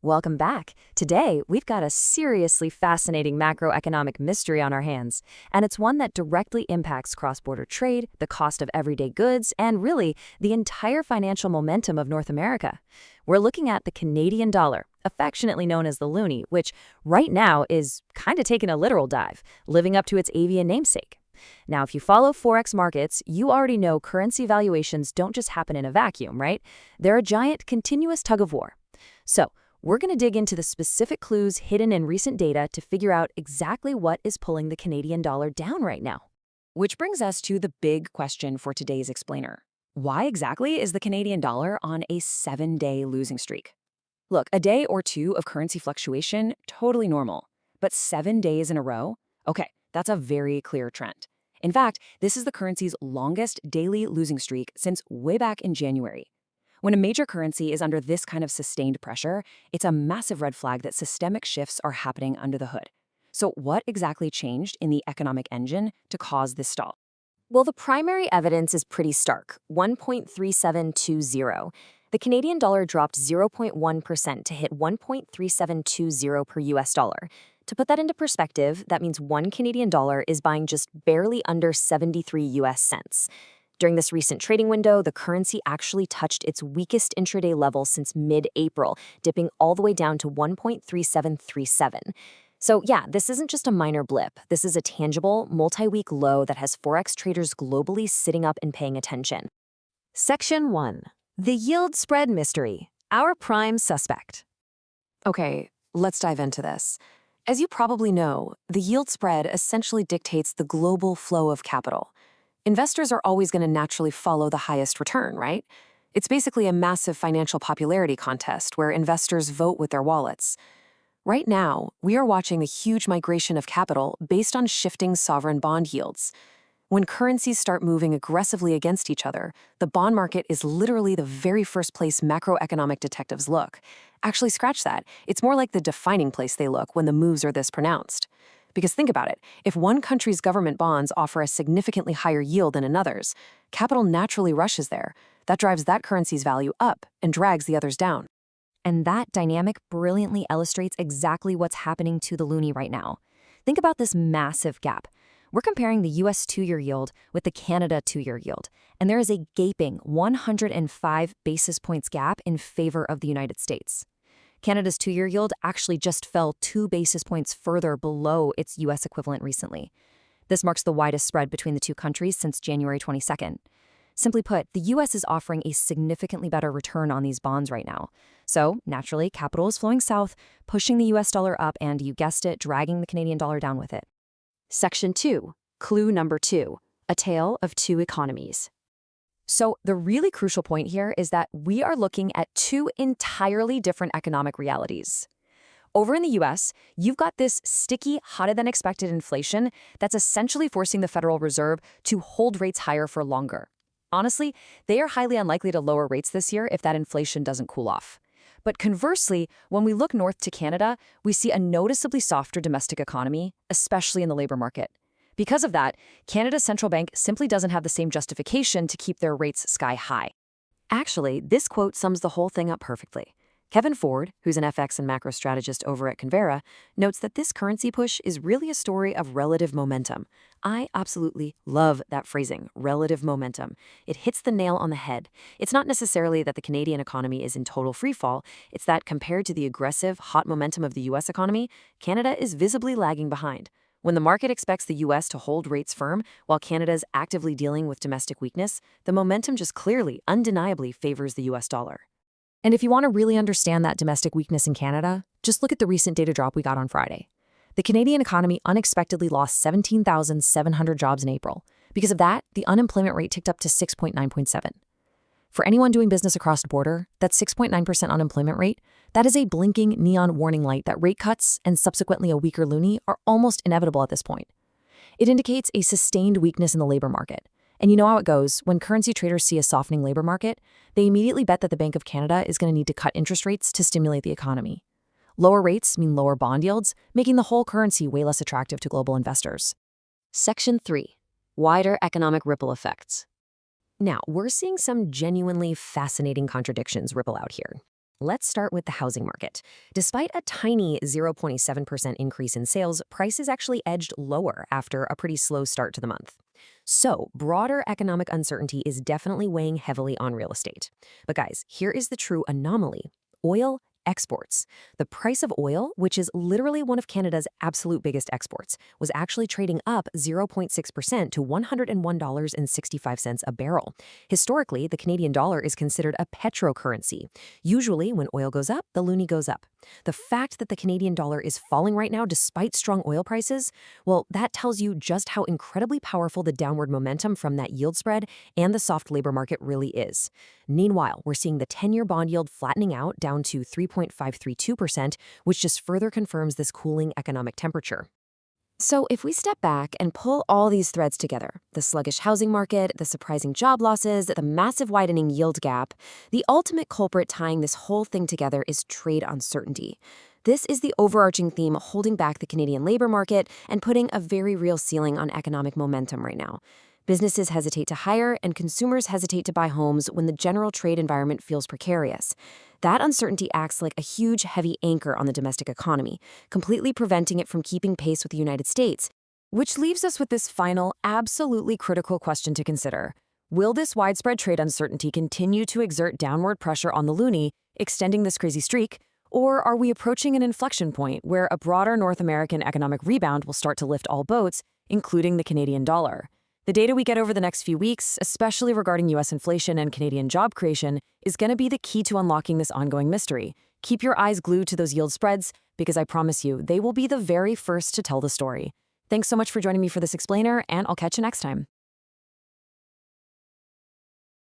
Welcome back. Today, we've got a seriously fascinating macroeconomic mystery on our hands, and it's one that directly impacts cross-border trade, the cost of everyday goods, and really, the entire financial momentum of North America. We're looking at the Canadian dollar, affectionately known as the loonie, which right now is kind of taking a literal dive, living up to its avian namesake. Now, if you follow Forex markets, you already know currency valuations don't just happen in a vacuum, right? They're a giant, continuous tug-of-war. So, we're going to dig into the specific clues hidden in recent data to figure out exactly what is pulling the Canadian dollar down right now. Which brings us to the big question for today's explainer. Why exactly is the Canadian dollar on a 7-day losing streak? Look, a day or two of currency fluctuation, totally normal. But 7 days in a row? Okay, that's a very clear trend. In fact, this is the currency's longest daily losing streak since way back in January. When a major currency is under this kind of sustained pressure, it's a massive red flag that systemic shifts are happening under the hood. So what exactly changed in the economic engine to cause this stall? Well, the primary evidence is pretty stark, 1.3720. The Canadian dollar dropped 0.1% to hit 1.3720 per US dollar. To put that into perspective, that means 1 Canadian dollar is buying just barely under 73 US cents. During this recent trading window, the currency actually touched its weakest intraday level since mid-April, dipping all the way down to 1.3737. So yeah, this isn't just a minor blip. This is a tangible, multi-week low that has Forex traders globally sitting up and paying attention. Section 1. The Yield Spread Mystery, our prime suspect. Okay, let's dive into this. As you probably know, the yield spread essentially dictates the global flow of capital. Investors are always going to naturally follow the highest return, right? It's basically a massive financial popularity contest where investors vote with their wallets. Right now, we are watching the huge migration of capital based on shifting sovereign bond yields. When currencies start moving aggressively against each other, the bond market is literally the very first place macroeconomic detectives look. Actually, scratch that. It's more like the defining place they look when the moves are this pronounced. Because think about it, if one country's government bonds offer a significantly higher yield than another's, capital naturally rushes there. That drives that currency's value up and drags the others down. And that dynamic brilliantly illustrates exactly what's happening to the loonie right now. Think about this massive gap. We're comparing the US 2-year yield with the Canada 2-year yield, and there is a gaping 105 basis points gap in favor of the United States. Canada's 2-year yield actually just fell 2 basis points further below its U.S. equivalent recently. This marks the widest spread between the two countries since January 22nd. Simply put, the U.S. is offering a significantly better return on these bonds right now. So, naturally, capital is flowing south, pushing the U.S. dollar up and, you guessed it, dragging the Canadian dollar down with it. Section 2. Clue number 2. A tale of two economies. So the really crucial point here is that we are looking at two entirely different economic realities. Over in the US, you've got this sticky, hotter-than-expected inflation that's essentially forcing the Federal Reserve to hold rates higher for longer. Honestly, they are highly unlikely to lower rates this year if that inflation doesn't cool off. But conversely, when we look north to Canada, we see a noticeably softer domestic economy, especially in the labor market. Because of that, Canada's central bank simply doesn't have the same justification to keep their rates sky high. Actually, this quote sums the whole thing up perfectly. Kevin Ford, who's an FX and macro strategist over at Convera, notes that this currency push is really a story of relative momentum. I absolutely love that phrasing, relative momentum. It hits the nail on the head. It's not necessarily that the Canadian economy is in total freefall, it's that compared to the aggressive, hot momentum of the US economy, Canada is visibly lagging behind. When the market expects the U.S. to hold rates firm while Canada's actively dealing with domestic weakness, the momentum just clearly, undeniably favors the U.S. dollar. And if you want to really understand that domestic weakness in Canada, just look at the recent data drop we got on Friday. The Canadian economy unexpectedly lost 17,700 jobs in April. Because of that, the unemployment rate ticked up to 6.9.7. For anyone doing business across the border, that 6.9% unemployment rate, that is a blinking neon warning light that rate cuts and subsequently a weaker loonie are almost inevitable at this point. It indicates a sustained weakness in the labor market. And you know how it goes. When currency traders see a softening labor market, they immediately bet that the Bank of Canada is going to need to cut interest rates to stimulate the economy. Lower rates mean lower bond yields, making the whole currency way less attractive to global investors. Section 3. Wider economic ripple effects. Now, we're seeing some genuinely fascinating contradictions ripple out here. Let's start with the housing market. Despite a tiny 0.7% increase in sales, prices actually edged lower after a pretty slow start to the month. So, broader economic uncertainty is definitely weighing heavily on real estate. But guys, here is the true anomaly. Oil exports. The price of oil, which is literally one of Canada's absolute biggest exports, was actually trading up 0.6% to $101.65 a barrel. Historically, the Canadian dollar is considered a petrocurrency. Usually, when oil goes up, the loonie goes up. The fact that the Canadian dollar is falling right now despite strong oil prices, well, that tells you just how incredibly powerful the downward momentum from that yield spread and the soft labor market really is. Meanwhile, we're seeing the 10-year bond yield flattening out down to 3.532%, which just further confirms this cooling economic temperature. So if we step back and pull all these threads together, the sluggish housing market, the surprising job losses, the massive widening yield gap, the ultimate culprit tying this whole thing together is trade uncertainty. This is the overarching theme holding back the Canadian labor market and putting a very real ceiling on economic momentum right now. Businesses hesitate to hire and consumers hesitate to buy homes when the general trade environment feels precarious. That uncertainty acts like a huge, heavy anchor on the domestic economy, completely preventing it from keeping pace with the United States. Which leaves us with this final, absolutely critical question to consider. Will this widespread trade uncertainty continue to exert downward pressure on the loonie, extending this crazy streak? Or are we approaching an inflection point where a broader North American economic rebound will start to lift all boats, including the Canadian dollar? The data we get over the next few weeks, especially regarding U.S. inflation and Canadian job creation, is going to be the key to unlocking this ongoing mystery. Keep your eyes glued to those yield spreads, because I promise you, they will be the very first to tell the story. Thanks so much for joining me for this explainer, and I'll catch you next time.